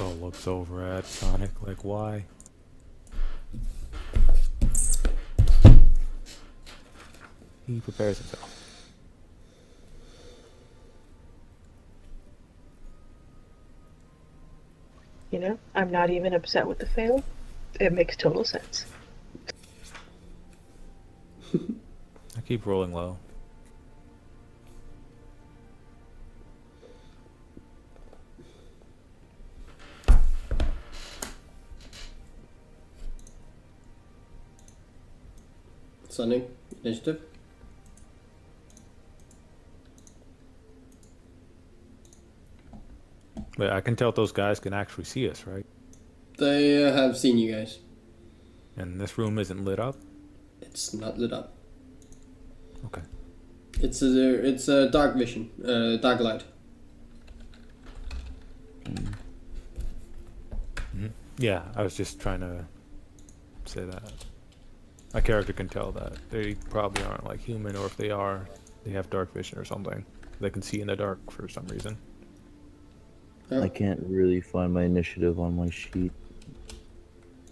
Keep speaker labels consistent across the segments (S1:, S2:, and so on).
S1: Zoll looks over at Sonic like, why? He prepares himself.
S2: You know, I'm not even upset with the fail. It makes total sense.
S1: I keep rolling low.
S3: Sonic, initiative.
S1: But I can tell those guys can actually see us, right?
S3: They have seen you guys.
S1: And this room isn't lit up?
S3: It's not lit up.
S1: Okay.
S3: It's a dark vision, dark light.
S1: Mm-hmm. Yeah, I was just trying to say that. My character can tell that. They probably aren't like human, or if they are, they have dark vision or something. They can see in the dark for some reason.
S3: Oh.
S4: I can't really find my initiative on my sheet.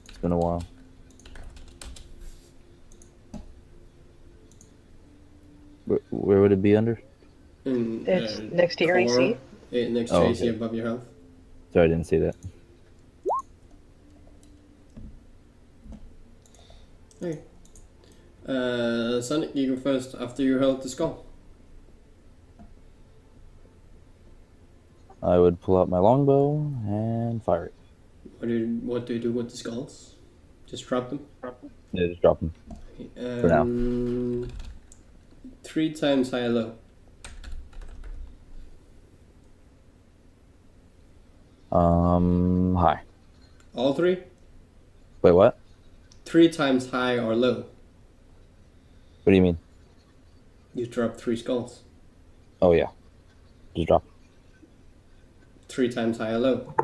S4: It's been a while. Where would it be under?
S2: It's next to your AC.
S3: Next to AC above your health.
S4: Sorry, I didn't see that.
S3: Okay. Sonic, you go first after you held the skull.
S4: I would pull out my longbow and fire it.
S3: What do you do with the skulls? Just drop them?
S4: Yeah, just drop them.
S3: Okay,
S4: For now.
S3: 3 times high or low.
S4: High.
S3: All 3?
S4: Wait, what?
S3: 3 times high or low.
S4: What do you mean?
S3: You drop 3 skulls.
S4: Oh, yeah. Just drop.
S3: 3 times high or low.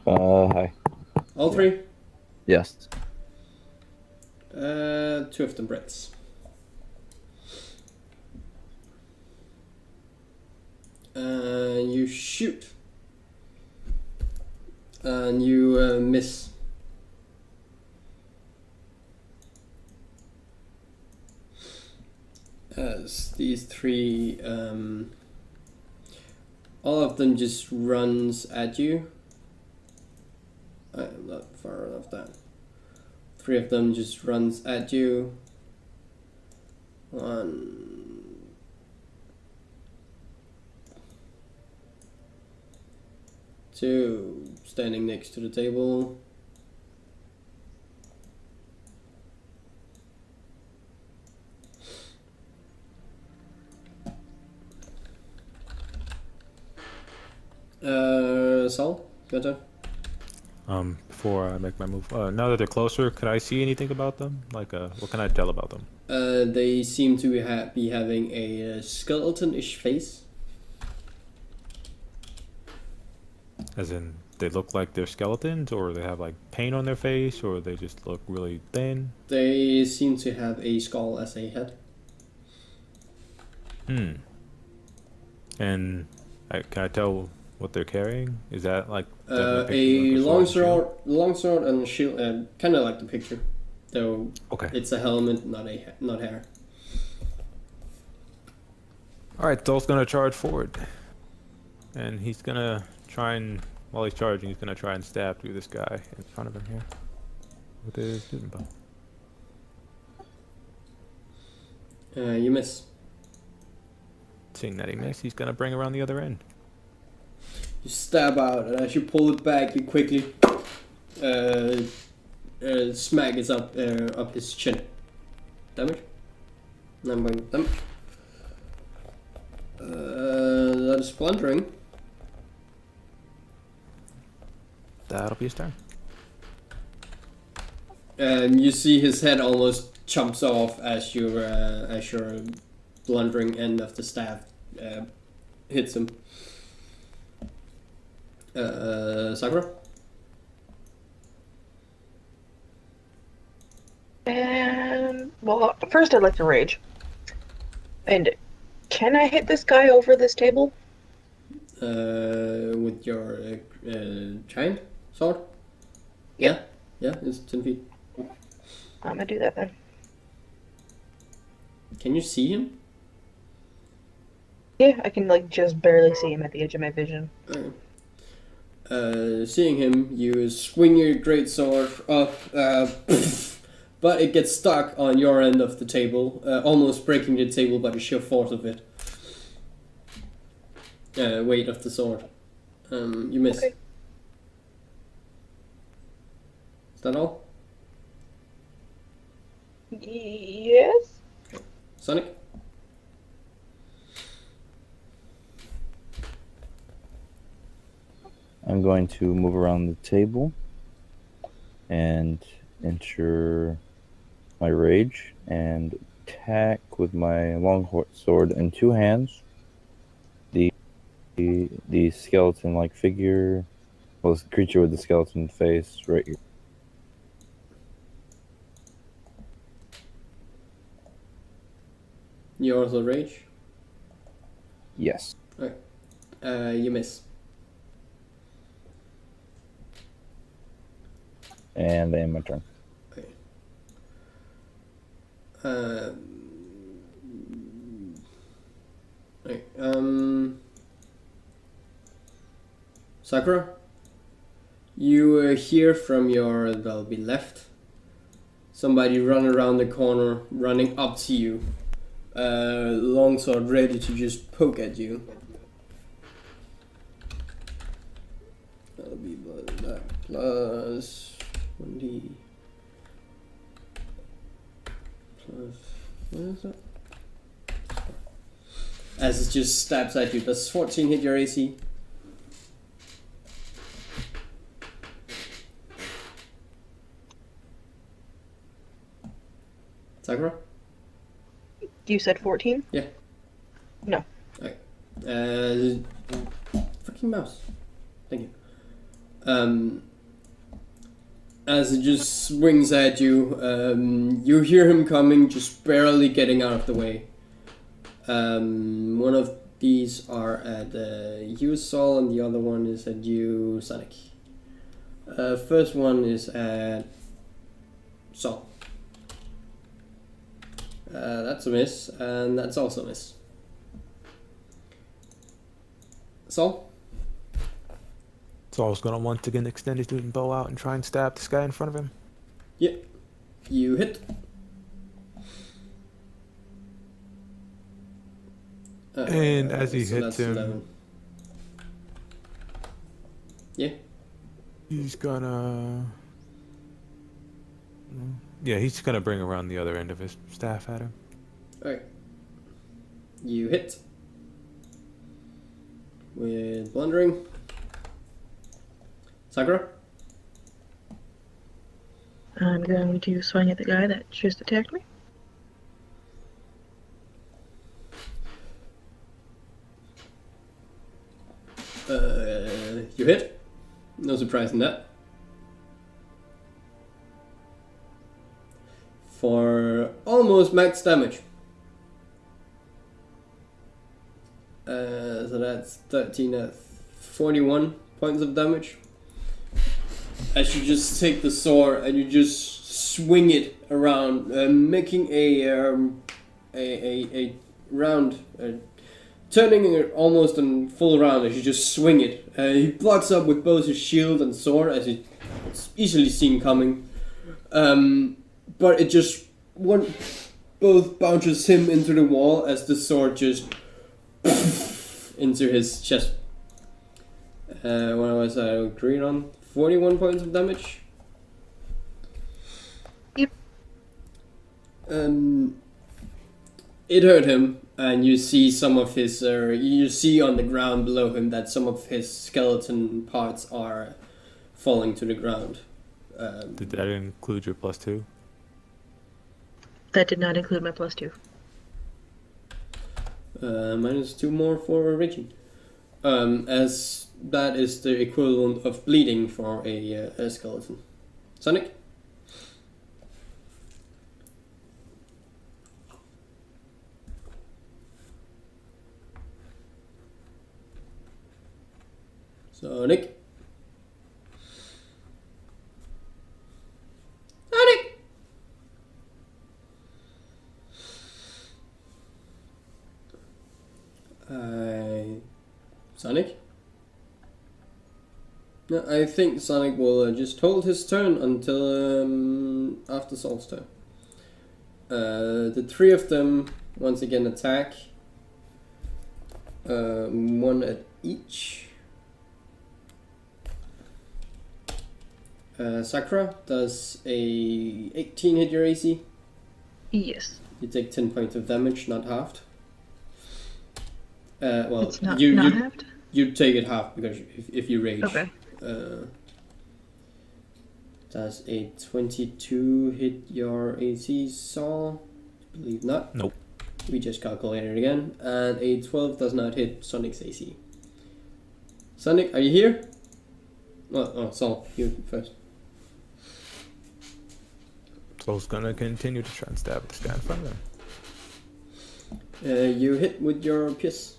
S4: High.
S3: All 3?
S4: Yes.
S3: 2 of them breaks. You shoot. And you miss. As these 3, all of them just runs at you. I'm not far enough down. 3 of them just runs at you. 1, 2, standing next to the table. Soul, your turn.
S1: Before I make my move, now that they're closer, could I see anything about them? Like, what can I tell about them?
S3: They seem to be having a skeleton-ish face.
S1: As in, they look like they're skeletons, or they have like paint on their face, or they just look really thin?
S3: They seem to have a skull as a head.
S1: And can I tell what they're carrying? Is that like
S3: a longsword and a shield, kind of like the picture, though.
S1: Okay.
S3: It's a helmet, not hair.
S1: All right, Zoll's gonna charge forward, and he's gonna try and, while he's charging, he's gonna try and stab through this guy in front of him here with his shooting bow.
S3: You miss.
S1: Seeing that he missed, he's gonna bring around the other end.
S3: You stab out, and as you pull it back, you quickly smack it up his chin. Damage. 9 point damage. That is splintering.
S1: That'll be his turn.
S3: And you see his head almost jumps off as your blundering end of the staff hits him. Sakura?
S2: Well, first I'd like to rage. And can I hit this guy over this table?
S3: With your giant? sword? Yeah? Yeah, it's 10 feet.
S2: I'm gonna do that then.
S3: Can you see him?
S2: Yeah, I can like just barely see him at the edge of my vision.
S3: Okay. Seeing him, you swing your great sword up, but it gets stuck on your end of the table, almost breaking the table by the sheer force of it. Weight of the sword. You miss.
S2: Okay.
S3: Is that all?
S2: Yes.
S3: Sonic?
S4: I'm going to move around the table and enter my rage and attack with my long sword in two hands. The skeleton-like figure, well, the creature with the skeleton face right here.
S3: You also rage?
S4: Yes.
S3: You miss.
S4: And end my turn.
S3: Okay. Sakura? You hear from your, that'll be left, somebody run around the corner, running up to you. Longsword ready to just poke at you. That'll be that plus 20 plus, what is that? As it just stabs at you. Does 14 hit your AC? Sakura?
S2: You said 14?
S3: Yeah.
S2: No.
S3: Okay. Fucking mouse. Thank you. As it just swings at you, you hear him coming, just barely getting out of the way. One of these are at you, Zoll, and the other one is at you, Sonic. First one is at Zoll. That's a miss, and that's also a miss. Zoll?
S1: Zoll's gonna want to get an extended student bow out and try and stab this guy in front of him.
S3: Yeah. You hit.
S1: And as he
S3: so
S1: hits
S3: that's
S1: him,
S3: 11. Yeah.
S1: he's gonna... Yeah, he's gonna bring around the other end of his staff at him.
S3: Alright. You hit. With blundering. Sakura?
S2: I'm going to swing at the guy that just attacked me.
S3: You hit. No surprise in that. For almost max damage. So that's 13 at 41 points of damage. As you just take the sword and you just swing it around, making a round, turning it almost a full round as you just swing it. He blocks up with both his shield and sword as it's easily seen coming. But it just both bounces him into the wall as the sword just into his chest. What was I agreed on? 41 points of damage.
S2: Yep.
S3: It hurt him, and you see some of his. You see on the ground below him that some of his skeleton parts are falling to the ground.
S1: Did that include your +2?
S2: That did not include my +2.
S3: -2 more for raging. As that is the equivalent of bleeding for a skeleton. Sonic? Sonic? No, I think Sonic will just hold his turn until after Zoll's turn. The three of them once again attack. One at each. Sakura, does a 18 hit your AC?
S2: Yes.
S3: You take 10 points of damage, not halved. Well,
S2: It's not
S3: you
S2: halved?
S3: you take it half because if you rage.
S2: Okay.
S3: Does a 22 hit your AC, Zoll? Believe not.
S1: Nope.
S3: We just calculated again. And a 12 does not hit Sonic's AC. Sonic, are you here? Oh, Zoll, you first.
S1: Zoll's gonna continue to try and stab this guy in front of him.
S3: You hit with your pierce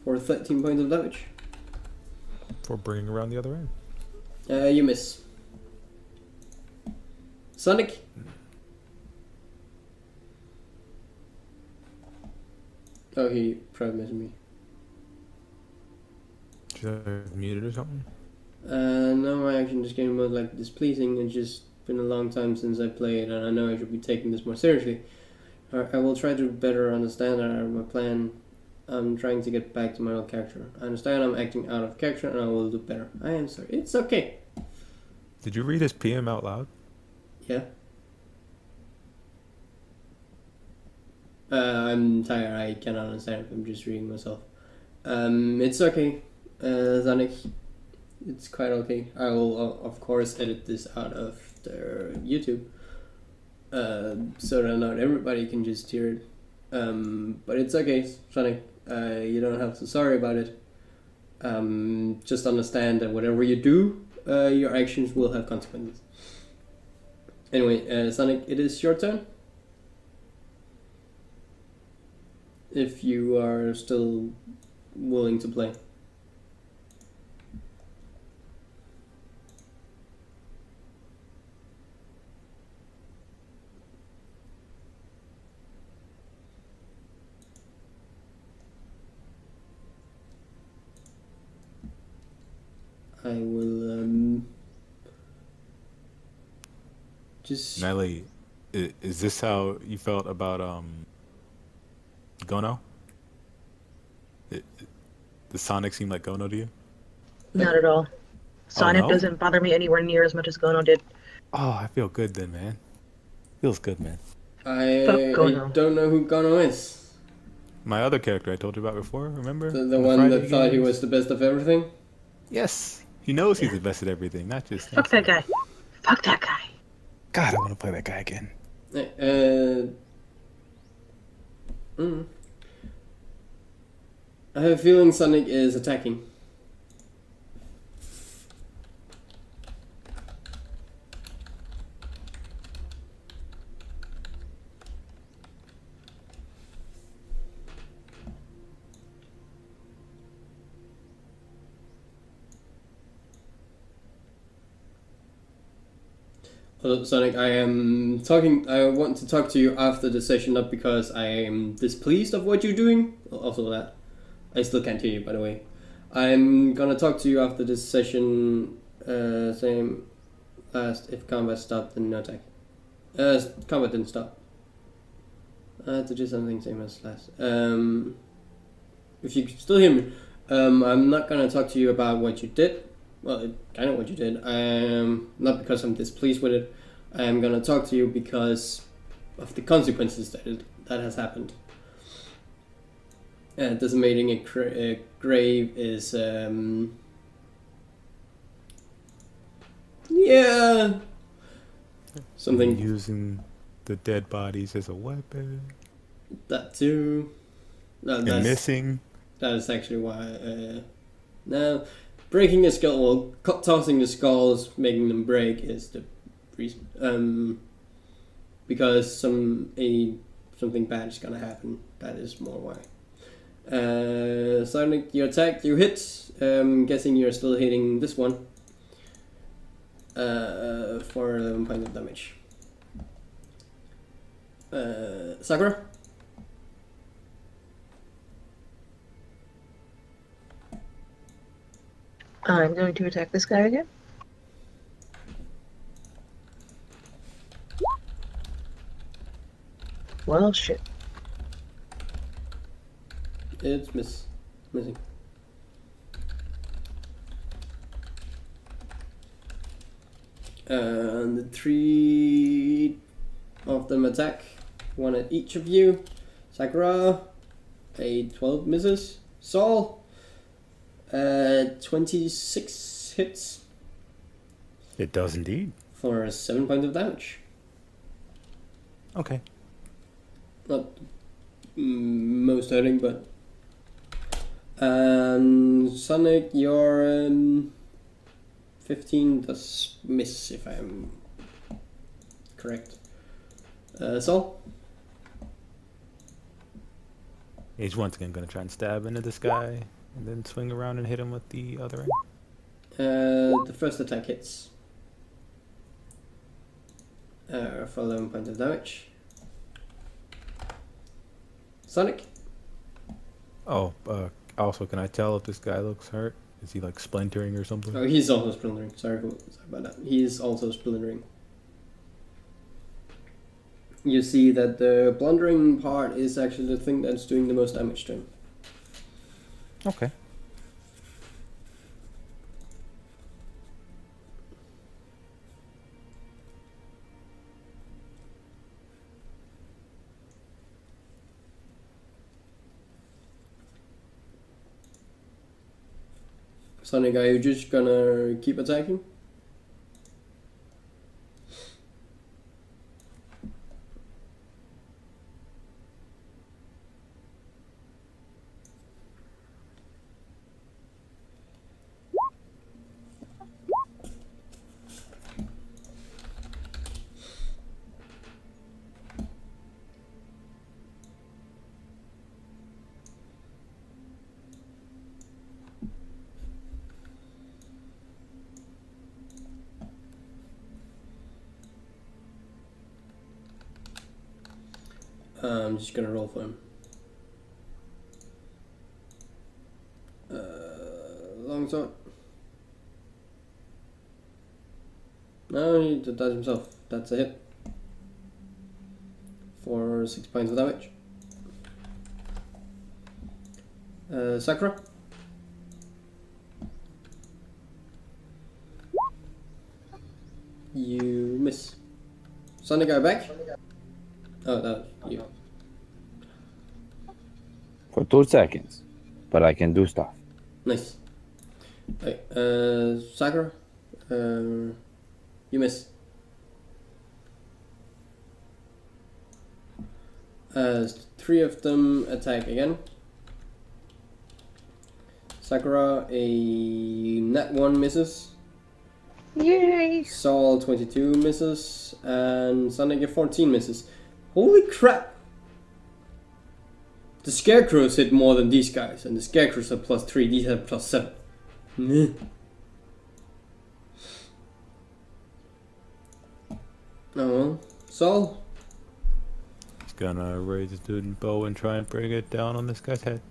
S3: for 13 points of damage.
S1: For bringing around the other end.
S3: You miss. Sonic? Oh, he probably missed me.
S1: Should I have muted or something?
S3: No, my action just getting more like displeasing. It's just been a long time since I played, and I know I should be taking this more seriously. I will try to better understand my plan. I'm trying to get back to my old character. I understand I'm acting out of character, and I will do better. I am sorry. It's okay.
S1: Did you read his PM out loud?
S3: Yeah. I'm tired. I cannot understand. I'm just reading myself. It's okay, Sonic. It's quite okay. I will, of course, edit this out of the YouTube, so that not everybody can just hear it. But it's okay, Sonic. You don't have to sorry about it. Just understand that whatever you do, your actions will have consequences. Anyway, Sonic, it is your turn. If you are still willing to play. I will just...
S1: Nihlyee, is this how you felt about Gono? Does Sonic seem like Gono to you?
S2: Not at all. Sonic
S1: no?
S2: doesn't bother me anywhere near as much as Gono did.
S1: Oh, I feel good then, man. Feels good, man.
S3: I
S2: Gono.
S3: don't know who Gono is.
S1: My other character I told you about before, remember?
S3: The
S1: In the
S3: one
S1: Friday
S3: that thought he
S1: games?
S3: was the best of everything?
S1: Yes. He knows he's the best at everything, not just...
S2: Fuck that guy. Fuck that guy.
S1: God, I want to play that guy again.
S3: I have a feeling Sonic is attacking. Hello, Sonic, I want to talk to you after the session, not because I am displeased of what you're doing. Also that. I still can't hear you, by the way. I'm gonna talk to you after this session, same last, if combat stopped, then no attack. Combat didn't stop. I had to do something same as last. If you can still hear me, I'm not gonna talk to you about what you did. Well, kind of what you did. Not because I'm displeased with it. I'm gonna talk to you because of the consequences that has happened. Decimating a grave is yeah, something.
S1: Using the dead bodies as a weapon.
S3: That too. No,
S1: And missing.
S3: That is actually why. No, breaking a skull, well, tossing the skulls, making them break is the reason. Because something bad is gonna happen. That is more why. Sonic, you attack, you hit. Guessing you're still hitting this one. For 11 points of damage. Sakura?
S2: I'm going to attack this guy again. Well, shit.
S3: It's missing. And the 3 of them attack. 1 at each of you. Sakura, a 12 misses. Zoll, 26 hits
S1: It does indeed.
S3: for 7 points of damage.
S1: Okay.
S3: Not most hurting, but. And Sonic, your 15 does miss, if I am correct. Zoll?
S1: He's once again gonna try and stab into this guy, and then swing around and hit him with the other end.
S3: The first attack hits. For 11 points of damage. Sonic?
S1: Oh, also, can I tell if this guy looks hurt? Is he like splintering or something?
S3: Oh, he's also splintering. Sorry about that. He is also splintering. You see that the blundering part is actually the thing that's doing the most damage to him.
S1: Okay.
S3: Sonic, are you just gonna keep attacking? I'm just gonna roll for him. Longsword. No, he does himself. That's a hit. For 6 points of damage. Sakura. You miss. Sonic, go back. Oh, that was you.
S4: For 2 seconds. But I can do stuff.
S3: Nice. Okay, Sakura. You miss. 3 of them attack again. Sakura, a nat 1 misses.
S2: Yay!
S3: Zoll, 22 misses. And Sonic, a 14 misses. Holy crap! The scarecrows hit more than these guys, and the scarecrows are +3, these are +7. Meh. Oh well. Zoll?
S1: He's gonna raise his wooden bow and try and bring it down on this guy's head.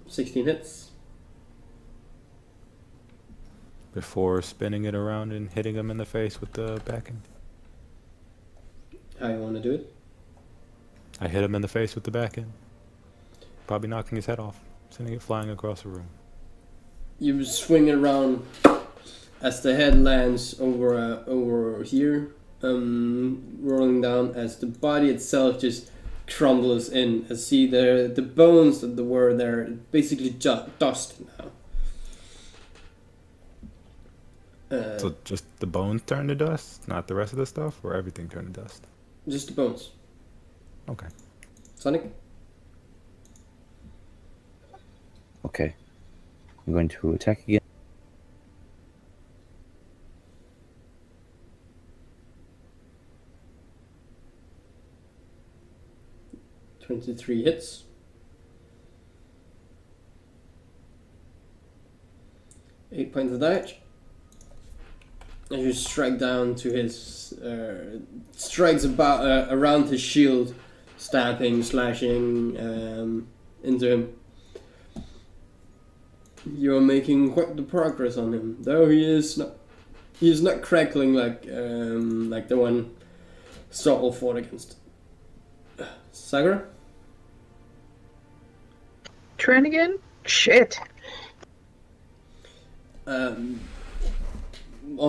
S3: 16 hits.
S1: Before spinning it around and hitting him in the face with the back end.
S3: How you want to do it?
S1: I hit him in the face with the back end. Probably knocking his head off, sending it flying across the room.
S3: You swing it around as the head lands over here, rolling down as the body itself just crumbles in. As see the bones that were there basically dust now.
S1: So just the bones turn to dust, not the rest of the stuff, or everything turn to dust?
S3: Just the bones.
S1: Okay.
S3: Sonic?
S4: Okay. I'm going to attack again.
S3: $23 hits. Eight points of damage. And you strike down to his strikes about around his shield, stabbing, slashing into him. You're making quite the progress on him, though he is not crackling like the one Zoll fought against. Sakura?
S2: Trying again? Shit.
S3: On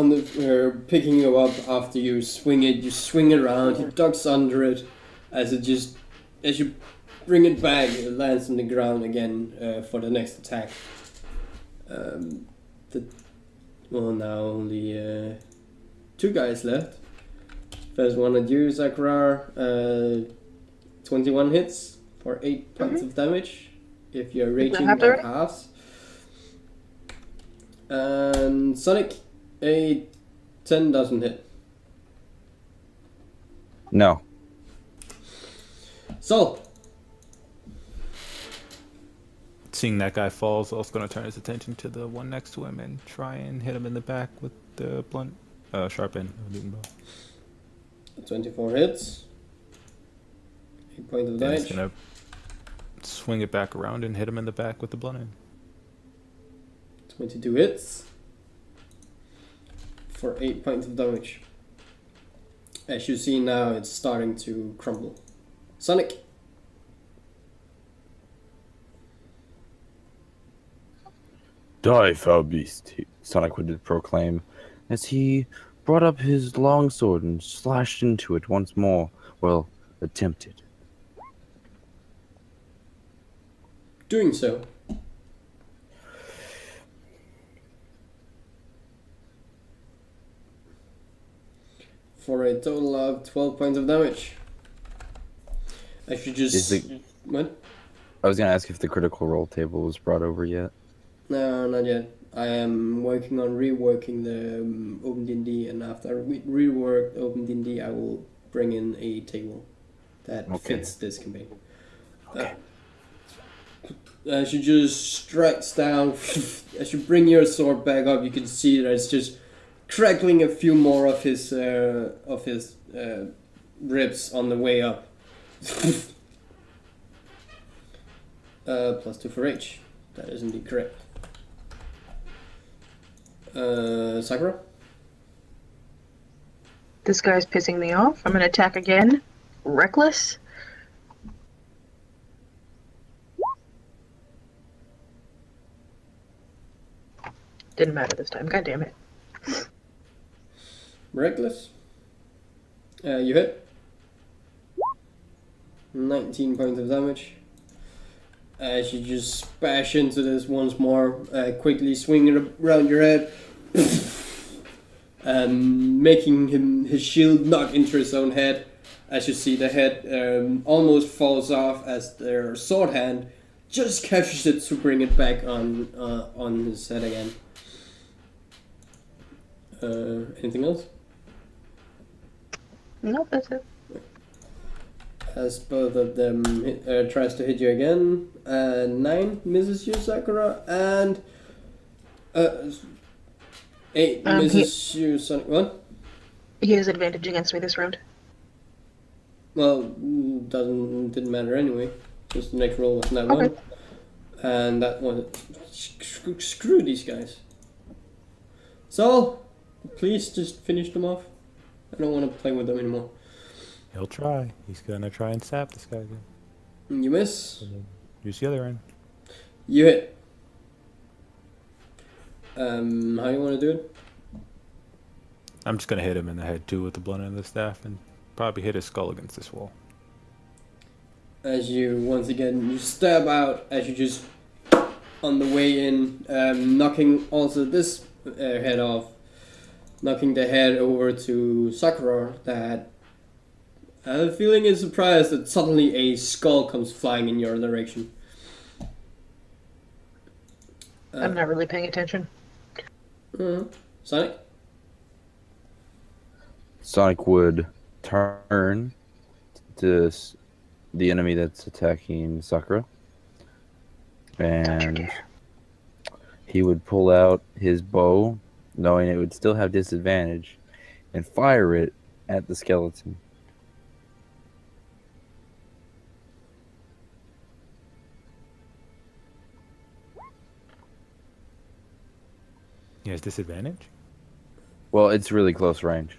S3: the picking you up after you swing it around. He ducks under it as you bring it back. It lands on the ground again for the next attack. Now only 2 guys left. First one at you, Sakura. 21 hits for 8 points of damage. If you're raging at halves. And Sonic, a 10 doesn't hit.
S4: No.
S3: Zoll.
S1: Seeing that guy fall, Zoll's going to turn his attention to the one next to him and try and hit him in the back with the blunt, sharp end of the bow.
S3: 24 hits. 8 points of
S1: Then
S3: damage.
S1: he's going to swing it back around and hit him in the back with the blunt end.
S3: 22 hits. For 8 points of damage. As you see now, it's starting to crumble. Sonic.
S4: Die, foul beast, Sonic would proclaim, as he brought up his longsword and slashed into it once more. Well, attempted.
S3: Doing so. For a total of 12 points of damage. I should just... What?
S4: I was going to ask if the critical roll table was brought over yet.
S3: No, not yet. I am working on reworking the Open DnD, and after I rework Open DnD, I will bring in a table that fits this campaign.
S4: Okay.
S3: As you just strikes down, as you bring your sword back up, you can see that it's just crackling a few more of his ribs on the way up. +2 for H. That is indeed correct. Sakura?
S2: This guy's pissing me off. I'm gonna attack again. Reckless. Didn't matter this time. God damn it.
S3: Reckless? You hit. 19 points of damage. As you just bash into this once more, quickly swing it around your head, making his shield knock into his own head. As you see, the head almost falls off as their sword hand just catches it to bring it back on his head again. Anything else?
S2: Nope, that's it.
S3: As both of them tries to hit you again, 9 misses you, Sakura, and 8 misses you, Sonic. What?
S2: He has advantage against me this round.
S3: Well, didn't matter anyway. Just the next roll was that
S2: Okay.
S3: one, and that one. Screw these guys. So, please just finish them off. I don't want to play with them anymore.
S1: He'll try. He's going to try and sap this guy again.
S3: You miss.
S1: Use the other end.
S3: You hit. How do you want to do it?
S1: I'm just going to hit him in the head too with the blunt end of the staff and probably hit his skull against this wall.
S3: As you, once again, you stab out as you just, on the way in, knocking also this head off. Knocking the head over to Sakura that feeling is surprised that suddenly a skull comes flying in your direction.
S2: I'm not really paying attention.
S3: Sonic?
S4: Sonic would turn to the enemy that's attacking Sakura, and he would pull out his bow, knowing it would still have disadvantage, and fire it at the skeleton.
S1: He has disadvantage?
S4: Well, it's really close range.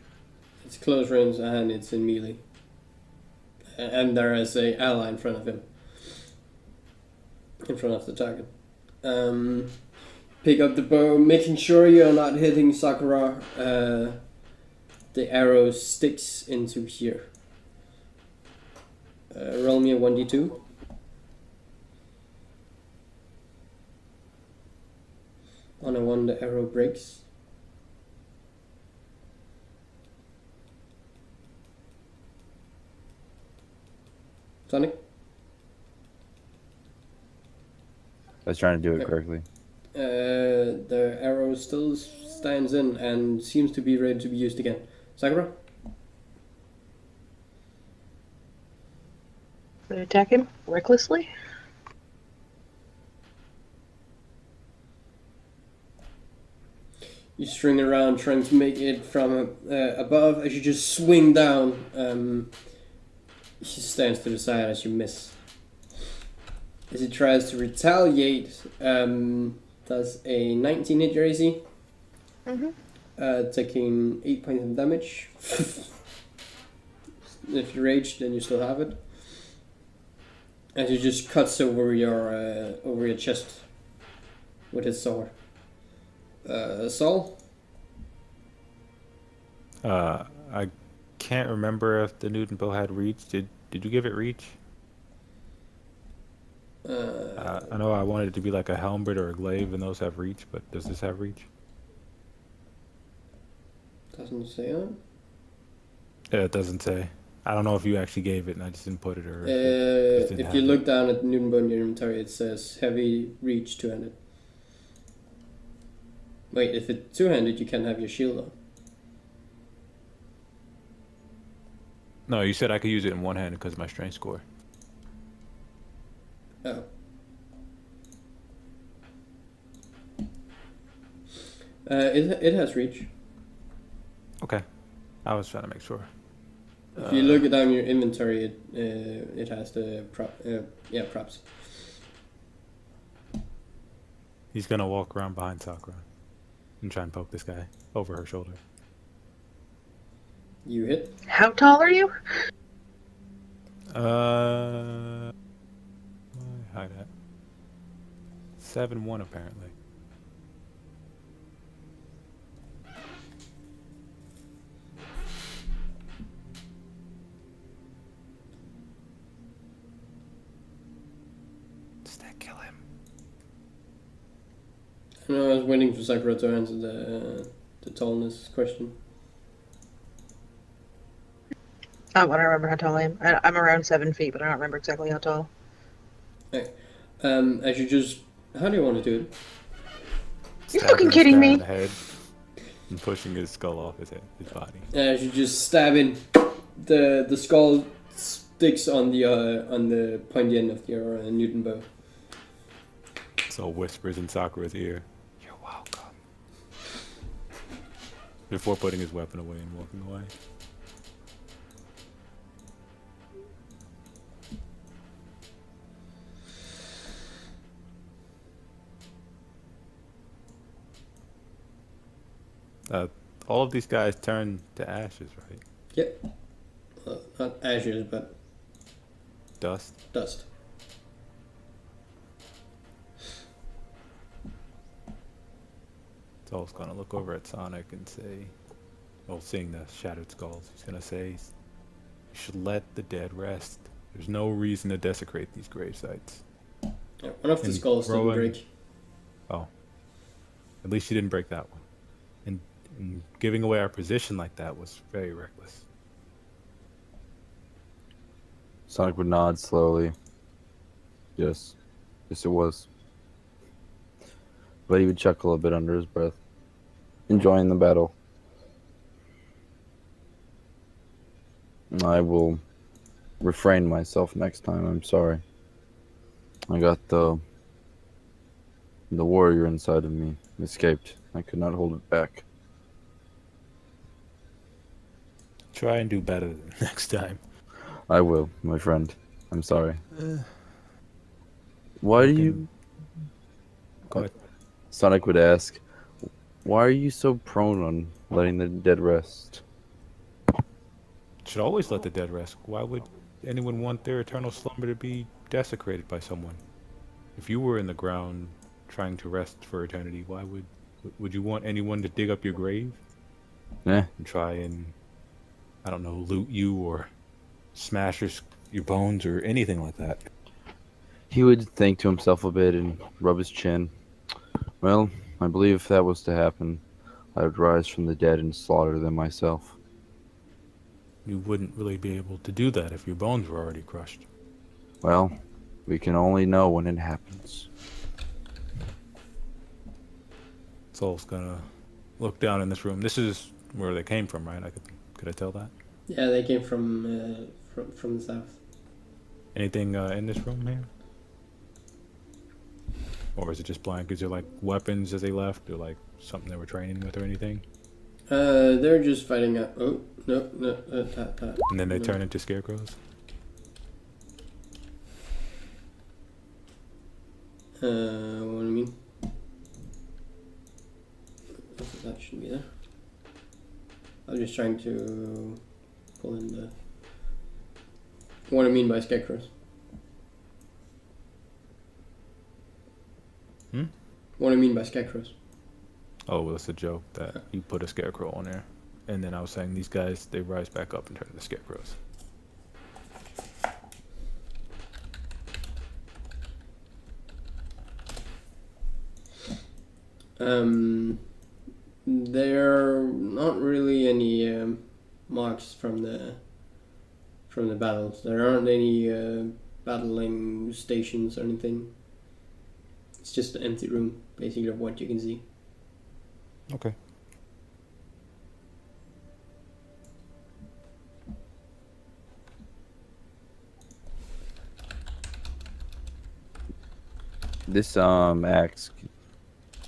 S3: It's close range and it's in melee. And there is a ally in front of him. In front of the target. Pick up the bow, making sure you're not hitting Sakura. The arrow sticks into here. Roll me a 1d2. On a 1, the arrow breaks. Sonic?
S4: I was trying to do it correctly.
S3: The arrow still stands in and seems to be ready to be used again. Sakura?
S2: They attack him recklessly.
S3: You string around trying to make it from above. As you just swing down, he stands to the side as you miss. As he tries to retaliate, does a 19 hit your AC? Taking 8 points of damage. If you rage, then you still have it. As he just cuts over your chest with his sword. Zoll?
S1: I can't remember if the Newton bow had reach. Did you give it reach? I know I wanted it to be like a helmet or a glaive, and those have reach, but does this have reach?
S3: Doesn't say that.
S1: Yeah, it doesn't say. I don't know if you actually gave it and I just didn't put it, or
S3: If you look down at the Newton bow in your inventory, it says heavy reach two-handed. Wait, if it's two-handed, you can have your shield on.
S1: No, you said I could use it in one hand because of my strength score.
S3: Oh. It has reach.
S1: Okay. I was trying to make sure.
S3: If you look down your inventory, it has the props.
S1: He's gonna walk around behind Sakura and try and poke this guy over her shoulder.
S3: You hit.
S2: How tall are you?
S1: Where I hide at? 7'1" apparently. Does that kill him?
S3: No, I was waiting for Sakura to answer the tallness question.
S2: I don't remember how tall I am. I'm around 7 feet, but I don't remember exactly how tall.
S3: Okay. As you just, how do you want to do it?
S2: You're
S1: Stabbing
S2: fucking
S1: this
S2: kidding
S1: guy
S2: me.
S1: in the head and pushing his skull off his body.
S3: As you just stab in, the skull sticks on the pointy end of your Newton bow.
S1: So whispers in Sakura's ear, "You're welcome," before putting his weapon away and walking away. All of these guys turn to ashes, right?
S3: Yep. Not ashes, but
S1: Dust.
S3: dust.
S1: Zoll's gonna look over at Sonic and say, well, seeing the shattered skulls, he's gonna say, "You should let the dead rest. There's no reason to desecrate these grave sites."
S3: Yeah, one of the
S1: And
S3: skulls didn't
S1: throwing-
S3: break.
S1: Oh. At least she didn't break that one. And giving away our position like that was very reckless.
S4: Sonic would nod slowly. Yes. Yes, it was. But he would chuckle a bit under his breath, enjoying the battle. I will refrain myself next time. I'm sorry. I got the warrior inside of me escaped. I could not hold it back.
S1: Try and do better next time.
S4: I will, my friend. I'm sorry. Why do you...
S1: Go ahead.
S4: Sonic would ask, Why are you so prone on letting the dead rest?
S1: Should always let the dead rest. Why would anyone want their eternal slumber to be desecrated by someone? If you were in the ground trying to rest for eternity, why would you want anyone to dig up your grave
S4: Eh,
S1: and try and, I don't know, loot you or smash your bones or anything like that?
S4: he would think to himself a bit and rub his chin. Well, I believe if that was to happen, I would rise from the dead and slaughter them myself.
S1: You wouldn't really be able to do that if your bones were already crushed.
S4: Well, we can only know when it happens.
S1: Zoll's gonna look down in this room. This is where they came from, right? Could I tell that?
S3: Yeah, they came from the south.
S1: Anything in this room here? Or is it just blank? Is there like weapons as they left, or like something they were training with, or anything?
S3: They're just fighting up. Oh no, that.
S1: And then they
S3: no.
S1: turn into scarecrows.
S3: What do you mean? That shouldn't be there. I was just trying to pull in the. What do I mean by scarecrows?
S1: Hmm?
S3: What do I mean by scarecrows?
S1: Oh, well, it's a joke that you put a scarecrow on there. And then I was saying these guys, they rise back up and turn into scarecrows.
S3: There are not really any marks from the battles. There aren't any battling stations or anything. It's just an empty room, basically, of what you can see.
S1: Okay.
S4: This axe,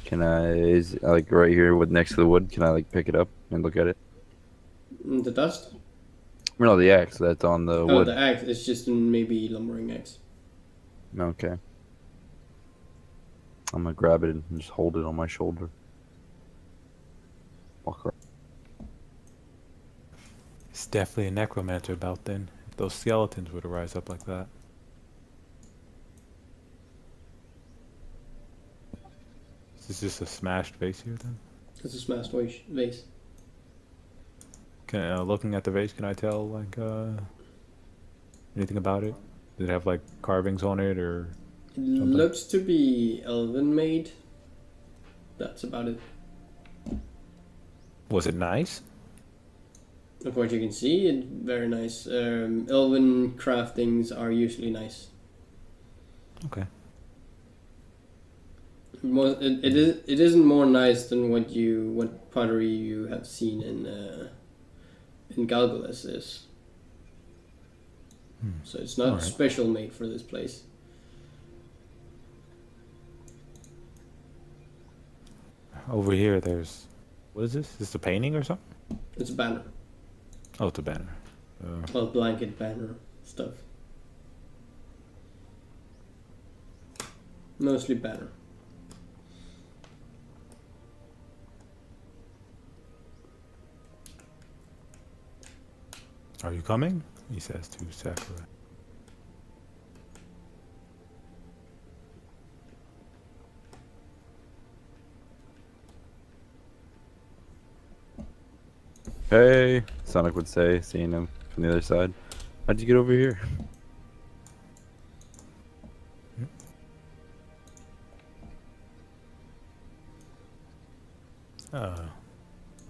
S4: can I is like right here with next to the wood? Can I like pick it up and look at it?
S3: The dust?
S4: No, the axe that's on the
S3: Oh,
S4: wood.
S3: the axe. It's just maybe lumbering axe.
S4: Okay. I'm gonna grab it and just hold it on my shoulder. Walk around.
S1: It's definitely a necromancer about then. If those skeletons were to rise up like that. Is this a smashed vase here then?
S3: It's a smashed vase.
S1: Looking at the vase, can I tell like anything about it? Did it have like carvings on it or
S3: It
S1: something?
S3: looks to be elven made. That's about it.
S1: Was it nice?
S3: Of what you can see, it's very nice. Elven craftings are usually nice.
S1: Okay.
S3: It isn't more nice than what pottery you have seen in Galgalas is. So it's not
S1: Alright.
S3: special made for this place.
S1: Over here, there's what is this? Is this a painting or something?
S3: It's a banner.
S1: Oh, it's a banner.
S3: Well, blanket banner stuff. Mostly banner.
S1: Are you coming? He says to Sakura.
S4: Hey, Sonic would say, seeing him from the other side. How'd you get over here?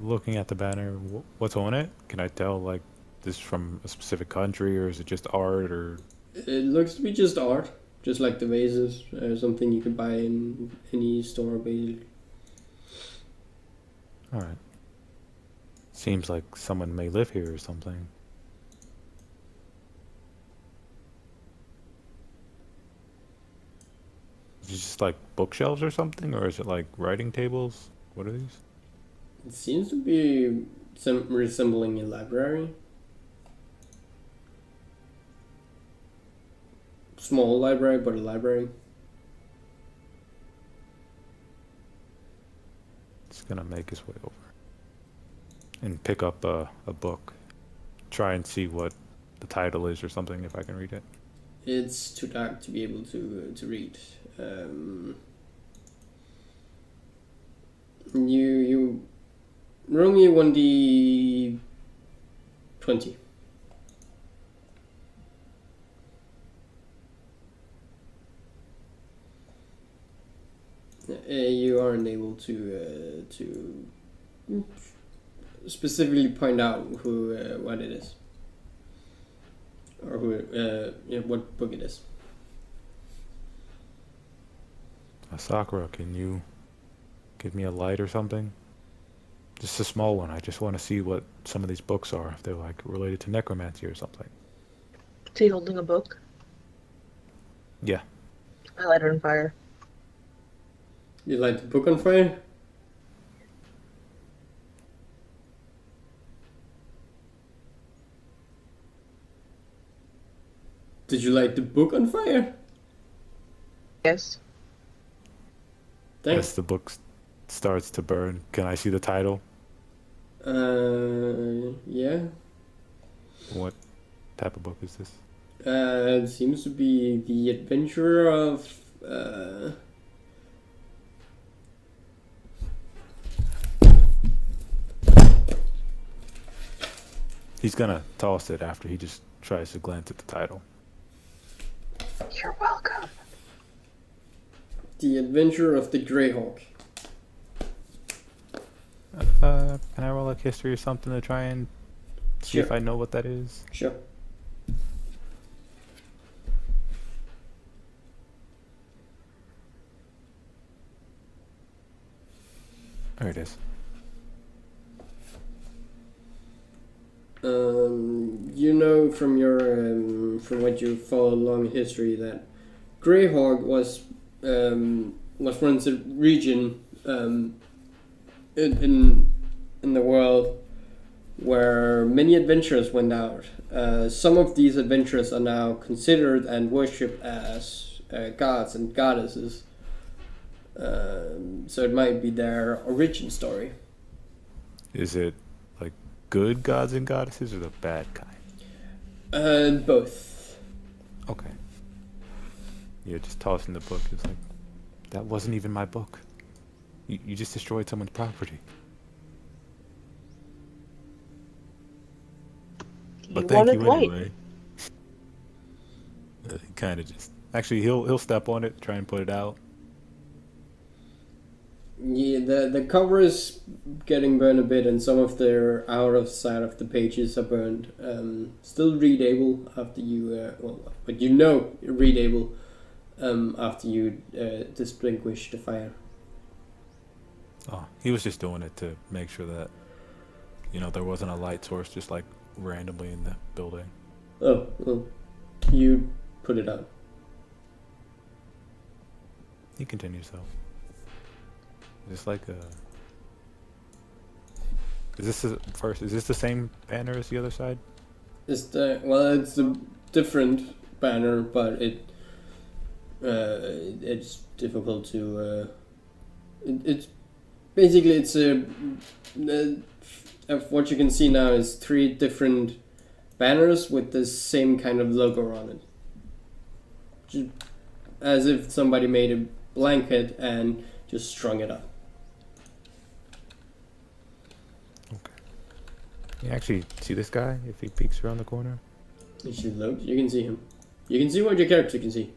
S1: Looking at the banner, what's on it? Can I tell like this from a specific country, or is it just art, or
S3: It looks to be just art, just like the vases, something you could buy in any store, basically.
S1: all right? Seems like someone may live here or something. Is it just like bookshelves or something, or is it like writing tables? What are these?
S3: It seems to be resembling a library. Small library, but a library.
S1: He's gonna make his way over and pick up a book. Try and see what the title is or something, if I can read it.
S3: It's too dark to be able to read. You roll me 1d20. You aren't able to specifically point out who what it is, or who what book it is.
S1: Sakura, can you give me a light or something? Just a small one. I just want to see what some of these books are, if they're like related to necromancy or something.
S2: Is he holding a book?
S1: Yeah.
S2: I light it on fire.
S3: You light the book on fire? Did you light the book on fire?
S2: Yes.
S3: Thanks.
S1: As the book starts to burn, can I see the title?
S3: Yeah.
S1: What type of book is this?
S3: It seems to be The Adventure of,
S1: He's gonna toss it after he just tries to glance at the title.
S2: You're welcome.
S3: The Adventure of the Greyhawk.
S1: Can I roll like history or something to try and see
S3: Sure.
S1: if I know what that is?
S3: Sure.
S1: There it is.
S3: You know from your from what you follow along history that Greyhawk was once a region in the world where many adventurers went out. Some of these adventurers are now considered and worshipped as gods and goddesses. So it might be their origin story.
S1: Is it like good gods and goddesses or the bad kind?
S3: Both.
S1: Okay. Yeah, just tossing the book. It's like, that wasn't even my book. You just destroyed someone's property. But thank
S2: wanted
S1: you
S2: light.
S1: anyway. Kind of just. Actually, he'll step on it, try and put it out.
S3: Yeah, the cover is getting burned a bit, and some of the outer side of the pages are burned. Still readable after you, but readable after you distinguish the fire.
S1: Oh, he was just doing it to make sure that, there wasn't a light source just like randomly in the building.
S3: Oh, well, you put it out.
S1: He continues though. Just like is this the same banner as the other side?
S3: It's a different banner, but it's difficult to. It's basically of what you can see now is 3 different banners with the same kind of logo on it, as if somebody made a blanket and just strung it up.
S1: You actually see this guy if he peeks around the corner?
S3: You should look. You can see him. You can see what your character can see.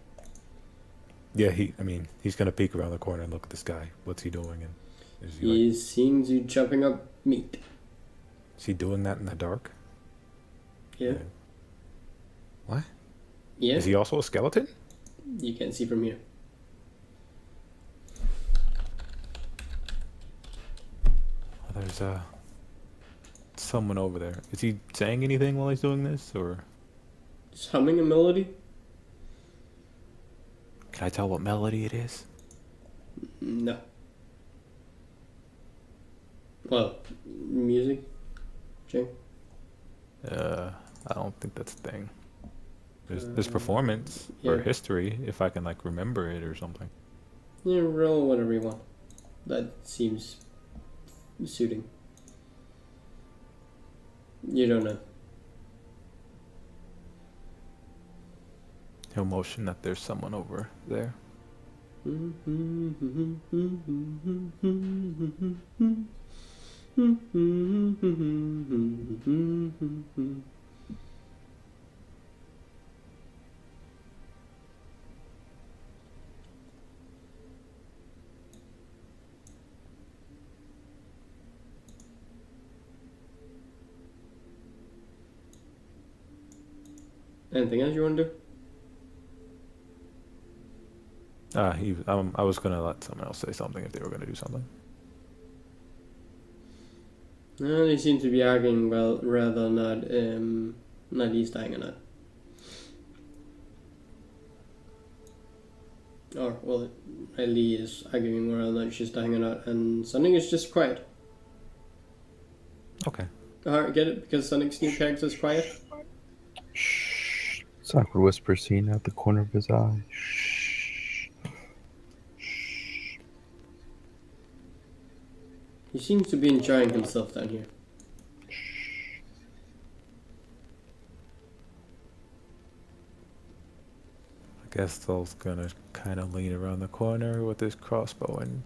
S1: Yeah, he's gonna peek around the corner and look at this guy. What's he doing? And is he,
S3: He's seeing you chopping up meat.
S1: is he doing that in the dark?
S3: Yeah.
S1: What?
S3: Yeah.
S1: Is he also a skeleton?
S3: You can see from here.
S1: Oh, there's someone over there. Is he saying anything while he's doing this, or
S3: Just humming a melody.
S1: can I tell what melody it is?
S3: No. Well, music. Jay.
S1: I don't think that's a thing. There's performance or
S3: yeah.
S1: history if I can like remember it or something.
S3: Yeah, roll whatever you want. That seems suiting. You don't know.
S1: He'll motion that there's someone over there.
S3: Anything else you want to do?
S1: I was gonna let someone else say something if they were gonna do something.
S3: No, they seem to be arguing well, rather not Nihlyee dying or not. Or, well, Nihlyee is arguing whether or not she's dying or not, and Sonic is just quiet.
S1: Okay.
S3: Get it? Because Sonic's new character is quiet?
S4: Shh. Sakura whispers, seeing out the corner of his eye. Shh.
S3: He seems to be enjoying himself down here.
S1: I guess Zoll's gonna kind of lean around the corner with his crossbow and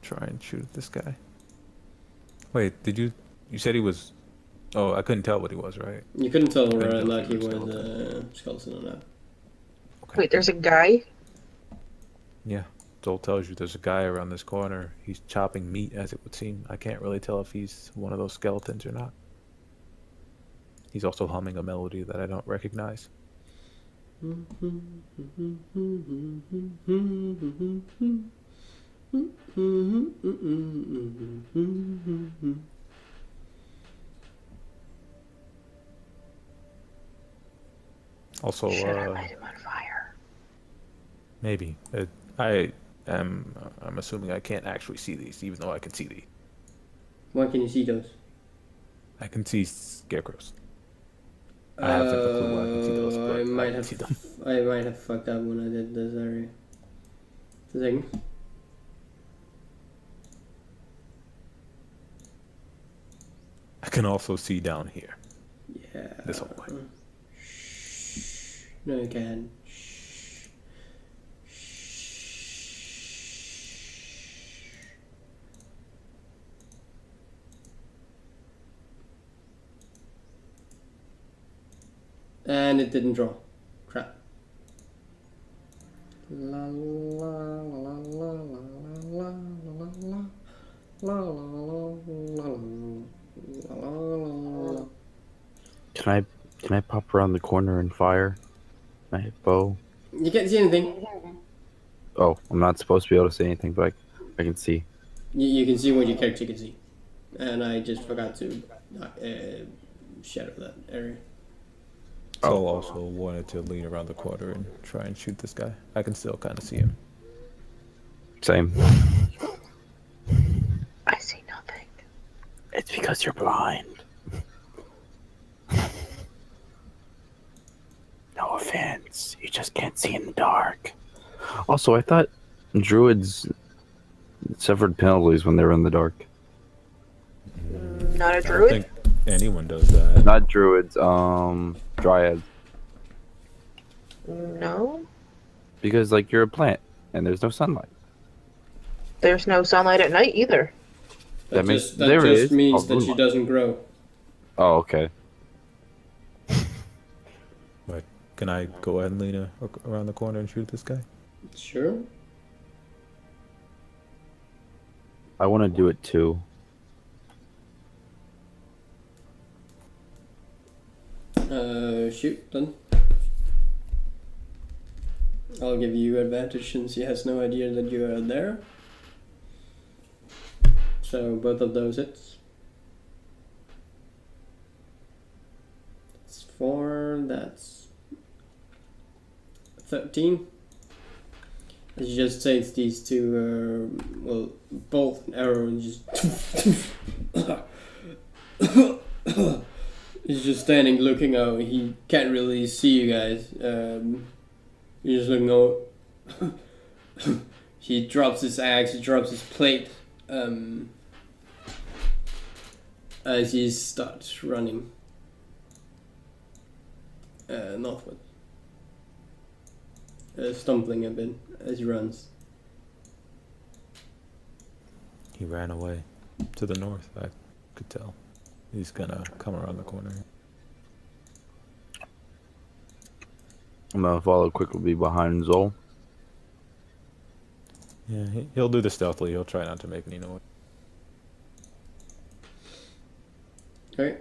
S1: try and shoot this guy. Wait, did you said he was... Oh, I couldn't tell what he was, right?
S3: You couldn't tell
S1: Couldn't
S3: whether or
S1: tell
S3: not
S1: if
S3: he
S1: he was
S3: was skeleton or not.
S1: Okay.
S2: Wait, there's a guy?
S1: Yeah. Zoll tells you there's a guy around this corner. He's chopping meat, as it would seem. I can't really tell if he's one of those skeletons or not. He's also humming a melody that I don't recognize. Also,
S2: Should I light him on fire?
S1: maybe. I'm assuming I can't actually see these, even though I can see these.
S3: Why can you see those?
S1: I can see scarecrows. I haven't a clue why I can see those, but I can see them.
S3: I might have fucked up when I did this area. The thing.
S1: I can also see down here.
S3: Yeah.
S1: This whole way.
S3: Shh. No, you can't. And it didn't draw. Crap. La la la la la la la la la la la.
S4: Can I pop around the corner and fire my bow?
S3: You can't see anything.
S4: Oh, I'm not supposed to be able to say anything, but I can see.
S3: You can see what your character can see. And I just forgot to shadow that area.
S1: Zoll also wanted to lean around the corner and try and shoot this guy. I can still kind of see him.
S4: Same.
S2: I see nothing.
S4: It's because you're blind. No offense. You just can't see in the dark. Also, I thought druids suffered penalties when they were in the dark.
S2: Not a
S1: I don't
S2: druid?
S1: think anyone does that.
S4: Not druids, dryads.
S2: No.
S4: Because, like, you're a plant, and there's no sunlight.
S2: There's no sunlight at night either.
S4: That means-
S3: just,
S4: there it is.
S3: means
S4: Oh,
S3: that she
S4: moonlight.
S3: doesn't grow.
S4: Oh, okay.
S1: But can I go ahead and lean around the corner and shoot this guy?
S3: Sure.
S4: I want to do it, too.
S3: Shoot, then. I'll give you advantage since he has no idea that you are there. So both of those hits. That's 4, that's 13. It just takes these two, well, both an arrow and just... He's just standing looking out. He can't really see you guys. He's just looking out. He drops his axe, he drops his plate. as he starts running northward. Stumbling a bit as he runs.
S1: He ran away to the north, I could tell. He's gonna come around the corner.
S4: I'm gonna follow quickly behind Zoll.
S1: Yeah, he'll do this stealthily. He'll try not to make any noise.
S3: Okay.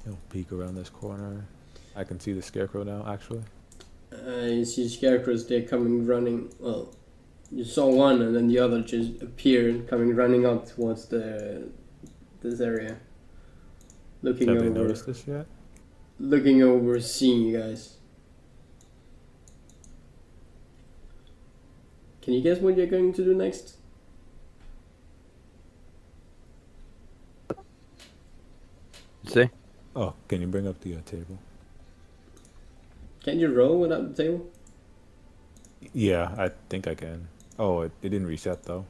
S1: He'll peek around this corner. I can see the scarecrow now, actually.
S3: You see scarecrows, they're coming running. Well, you saw one and then the other just appeared, coming running up towards this area. Looking
S1: Have
S3: over.
S1: they noticed this yet?
S3: Looking over, seeing you guys. Can you guess what you're going to do next?
S4: See?
S1: Oh, can you bring up the table?
S3: Can you roll without the table?
S1: Yeah, I think I can. Oh, it didn't reset though.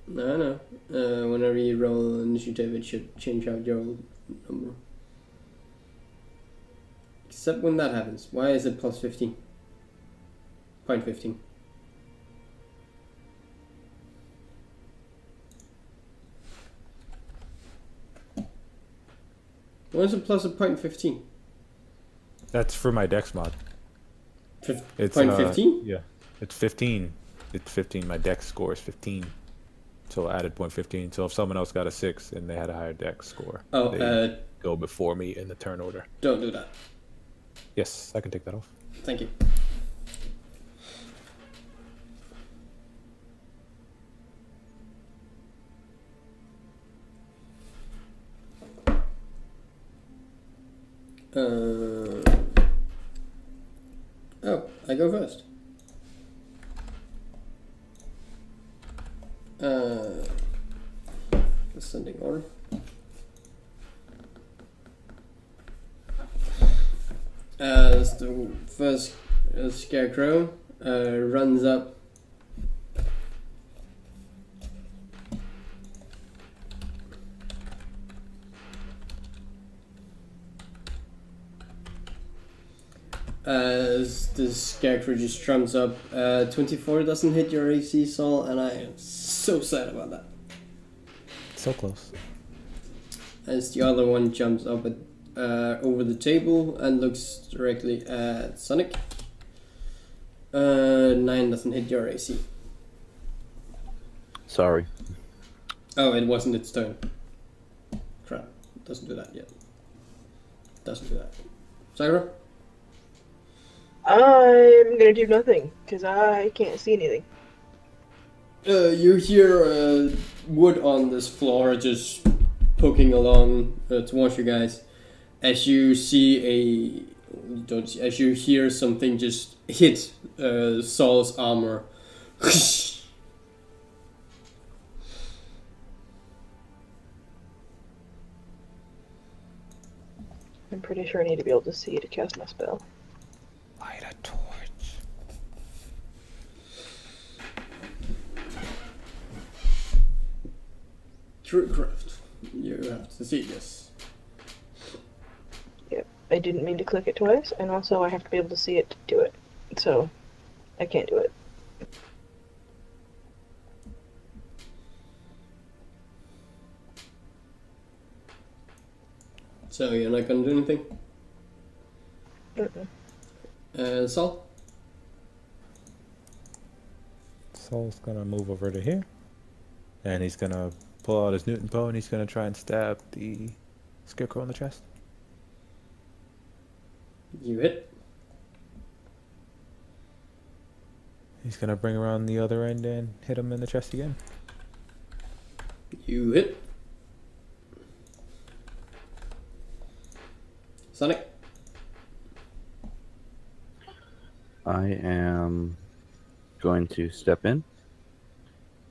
S3: No. Whenever you roll initiative, it should change out your number. Except when that happens. Why is it plus 15? Point 15. Why is it plus a point 15?
S1: That's for my dex mod. It's
S3: Point 15?
S1: Yeah, it's 15. It's 15. My dex score is 15. So I added point 15. So if someone else got a 6 and they had a higher dex score, they go before me in the turn order.
S3: Don't do that.
S1: Yes, I can take that off.
S3: Thank you. Oh, I go first. Ascending order. As the first scarecrow runs up. As the scarecrow just jumps up, 24 doesn't hit your AC, Zoll, and I am so sad about that.
S1: So close.
S3: As the other one jumps up over the table and looks directly at Sonic. 9 doesn't hit your AC.
S4: Sorry.
S3: Oh, it wasn't its turn. Crap. Doesn't do that yet. Doesn't do that. Sakura?
S2: I'm gonna do nothing, because I can't see anything.
S3: You hear wood on this floor just poking along towards you guys. As you see as you hear something just hit Zoll's armor.
S2: I'm pretty sure I need to be able to see to cast my spell.
S1: Light a torch.
S3: Truecraft. You have to see this.
S2: Yep, I didn't mean to click it twice, and also I have to be able to see it to do it. So, I can't do it.
S3: So you're not gonna do anything?
S2: Mm-mm.
S3: Zoll?
S1: Soul's gonna move over to here. And he's gonna pull out his Newton bow and he's gonna try and stab the scarecrow in the chest.
S3: You hit.
S1: He's gonna bring around the other end and hit him in the chest again.
S3: You hit. Sonic?
S4: I am going to step in,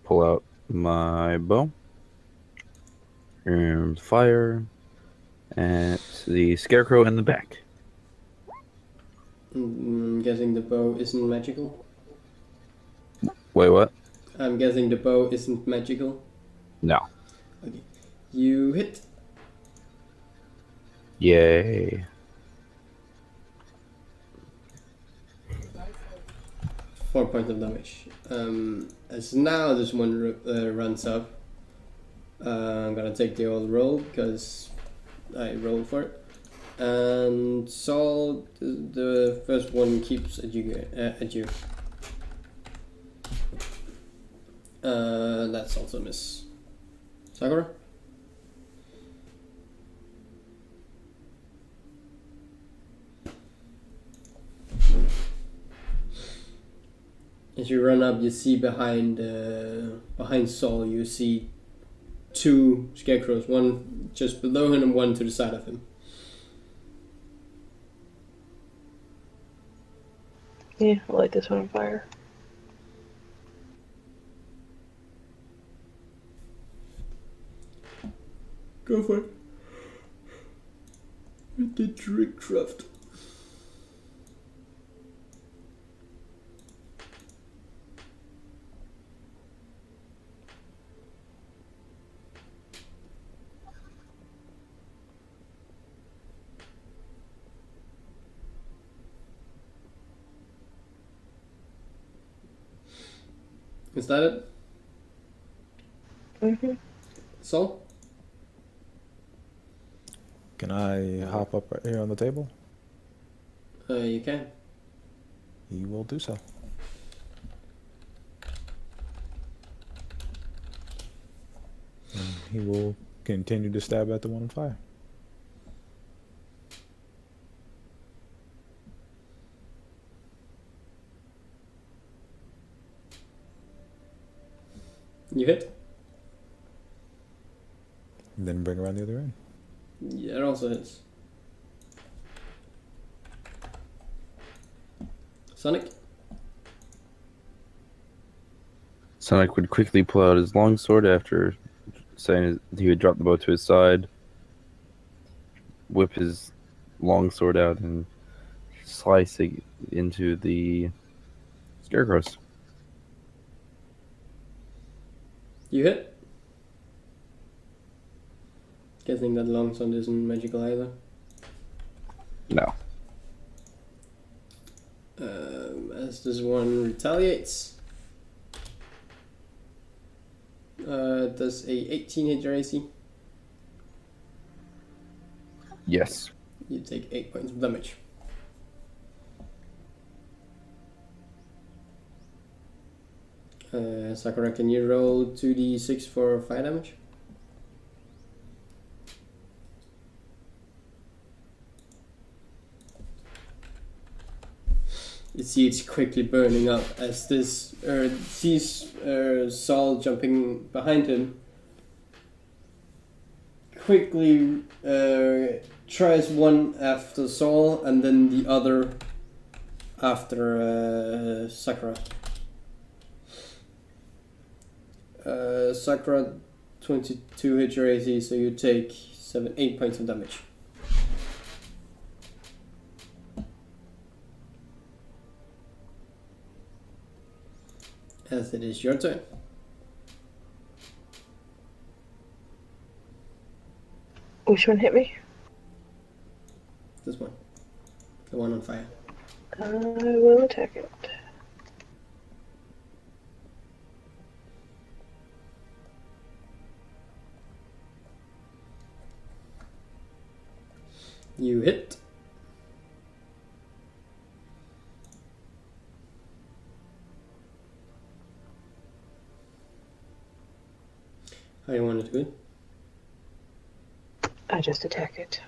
S4: pull out my bow, and fire at the scarecrow in the back.
S3: I'm guessing the bow isn't magical.
S4: Wait, what?
S3: I'm guessing the bow isn't magical.
S4: No.
S3: Okay. You hit.
S4: Yay.
S3: 4 points of damage. As now this one runs up, I'm gonna take the old roll because I rolled for it. And Zoll, the first one keeps at you. That's also a miss. Sakura? As you run up, you see behind Zoll, you see 2 scarecrows, one just below him and one to the side of him.
S2: Yeah, I'll light this one on fire.
S3: Go for it. With the trick craft. Is that it?
S2: Mm-hmm.
S3: Zoll?
S1: Can I hop up right here on the table?
S3: You can.
S1: He will do so. And he will continue to stab at the one on fire.
S3: You hit?
S1: And then bring around the other end.
S3: Yeah, it also hits. Sonic?
S4: Sonic would quickly pull out his longsword after saying he would drop the bow to his side, whip his longsword out, and slice it into the scarecrows.
S3: You hit? Guessing that longsword isn't magical either.
S4: No.
S3: As this one retaliates, does a 18 hit your AC?
S4: Yes.
S3: You take 8 points of damage. Sakura, can you roll 2d6 for fire damage? You see it's quickly burning up as this sees Zoll jumping behind him. Quickly tries one after Zoll and then the other after Sakura. Sakura, 22 hit your AC, so you take 8 points of damage. As it is your turn.
S2: Which one hit me?
S3: This one. The one on fire.
S2: I will attack it.
S3: You hit. How you want it to be?
S2: I just attack it.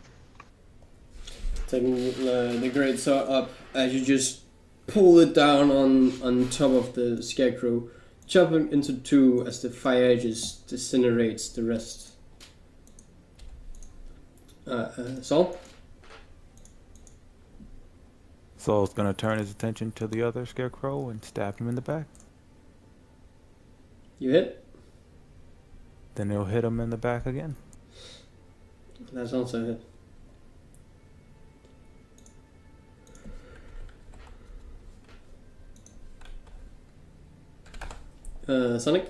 S3: Taking the great saw up as you just pull it down on top of the scarecrow, chopping into 2 as the fire just disintegrates the rest. Zoll?
S1: Zoll's gonna turn his attention to the other scarecrow and stab him in the back.
S3: You hit?
S1: Then he'll hit him in the back again.
S3: That's also a hit. Sonic?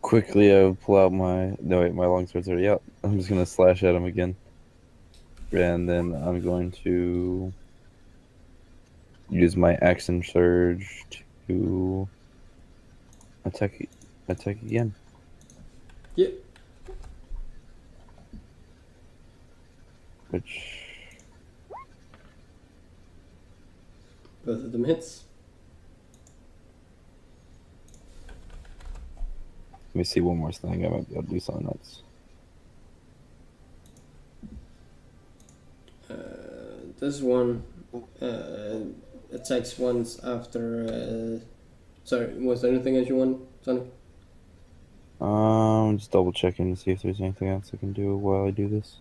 S4: Quickly, I would pull out my. No, wait, my longsword's already out. I'm just gonna slash at him again. And then I'm going to use my action surge to attack again.
S3: Yep.
S4: Which
S3: Both of them hits.
S4: let me see one more thing. I might be able to do something else.
S3: This one attacks once after. Sorry, was there anything else you want, Sonic?
S4: Just double checking to see if there's anything else I can do while I do this.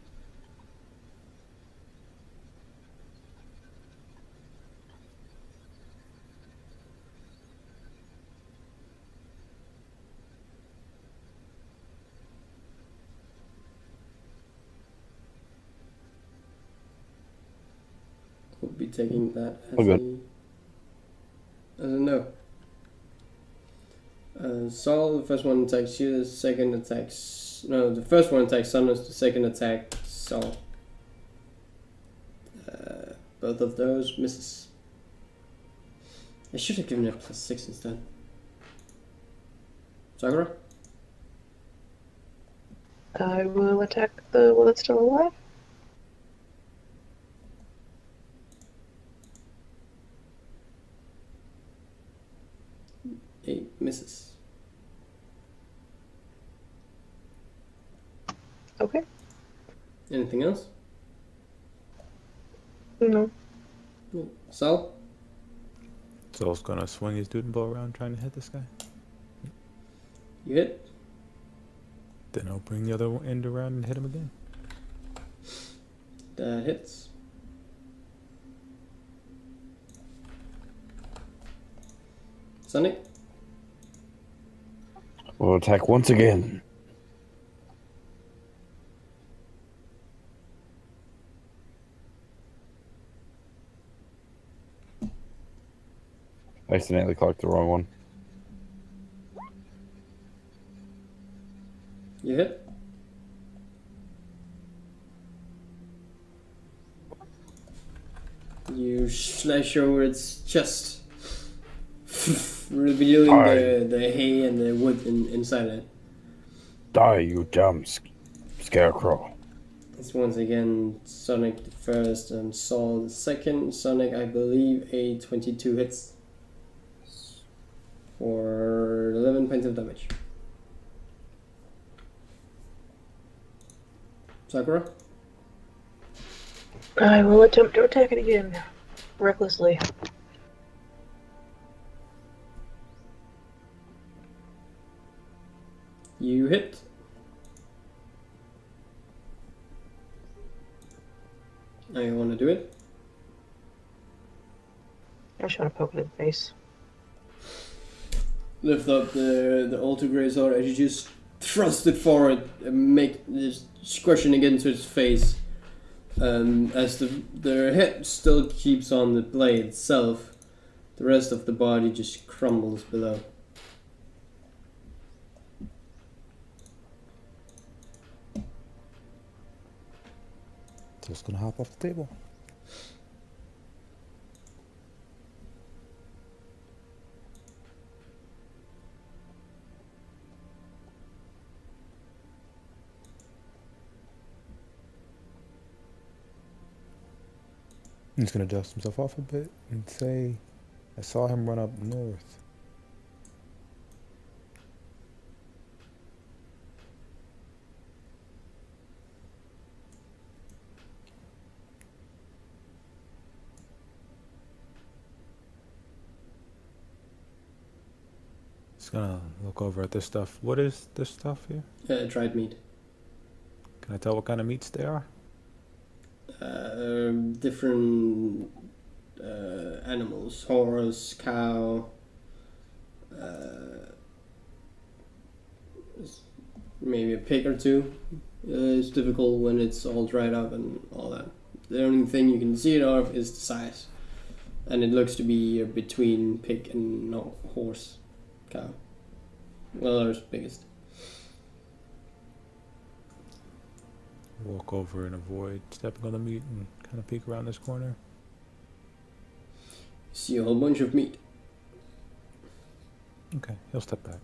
S3: We'll be taking that as
S4: Oh, good.
S3: as a no. Zoll, the first one attacks you, the second attacks... No, the first one attacks Soullost, the second attack Zoll. Both of those misses. I should have given it +6 instead. Sakura?
S2: I will attack the one that's still alive.
S3: Eight misses.
S2: Okay.
S3: Anything else?
S2: No.
S3: Sal?
S1: Zoll's gonna swing his dude bow around trying to hit this guy.
S3: You hit?
S1: Then I'll bring the other end around and hit him again.
S3: That hits. Sonic?
S4: We'll attack once again. I accidentally clicked the wrong one.
S3: You hit? You slash over its chest, revealing the hay and the wood inside it.
S4: Die, you dumb scarecrow.
S3: It's once again Sonic the first and Zoll the second. Sonic, I believe, a 22 hits for 11 points of damage. Sakura?
S2: I will attempt to attack it again. Recklessly.
S3: You hit. I want to do it.
S2: I just want to poke it in the face.
S3: Lift up the altar grey sword as you just thrust it forward and make this squishing against its face. As the head still keeps on the blade itself, the rest of the body just crumbles below.
S1: Just gonna hop off the table. He's gonna dust himself off a bit and say, I saw him run up north. Just gonna look over at this stuff. What is this stuff here?
S3: Dried meat.
S1: Can I tell what kind of meats they are?
S3: Different animals. Horse, cow. Maybe a pig or two. It's difficult when it's all dried up and all that. The only thing you can see it of is the size. And it looks to be between pig and horse, cow. Well, ours biggest.
S1: Walk over and avoid stepping on the meat and kind of peek around this corner.
S3: See a whole bunch of meat.
S1: Okay, he'll step back.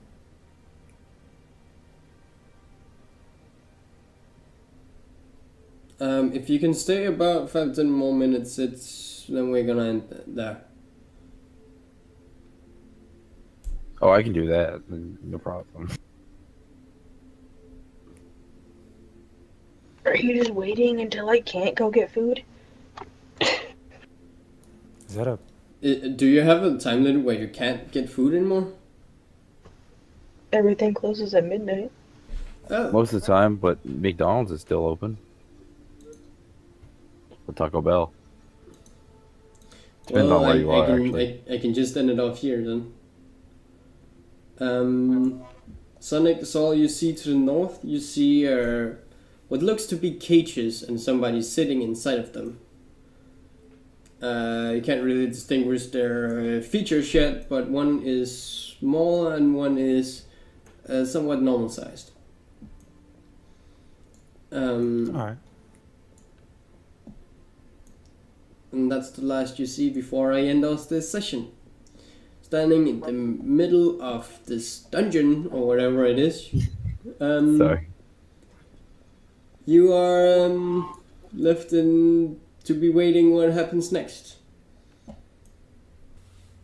S3: If you can stay about 5-10 more minutes, then we're gonna end there.
S4: Oh, I can do that. No problem.
S2: Are you just waiting until I can't go get food?
S1: Is that a...
S3: Do you have a time limit where you can't get food anymore?
S2: Everything closes at midnight.
S3: Oh.
S4: Most of the time, but McDonald's is still open. Or Taco Bell. Depends on where you are, actually.
S3: I can just end it off here then. Sonic, Zoll, you see to the north, you see what looks to be cages and somebody sitting inside of them. You can't really distinguish their features yet, but one is small and one is somewhat normal sized.
S1: Alright.
S3: And that's the last you see before I end off this session. Standing in the middle of this dungeon, or whatever it is.
S4: Sorry.
S3: You are left in to be waiting what happens next.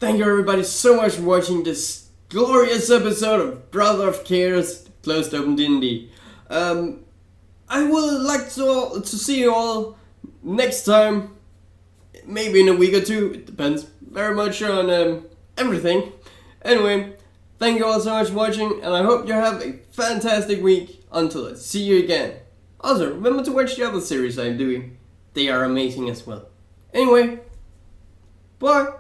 S3: Thank you everybody so much for watching this glorious episode of Brother of Chaos Closed Open DnD. I would like to see you all next time. Maybe in a week or two. It depends very much on everything. Anyway, thank you all so much for watching, and I hope you have a fantastic week until I see you again. Also, remember to watch the other series I'm doing. They are amazing as well. Anyway, bye!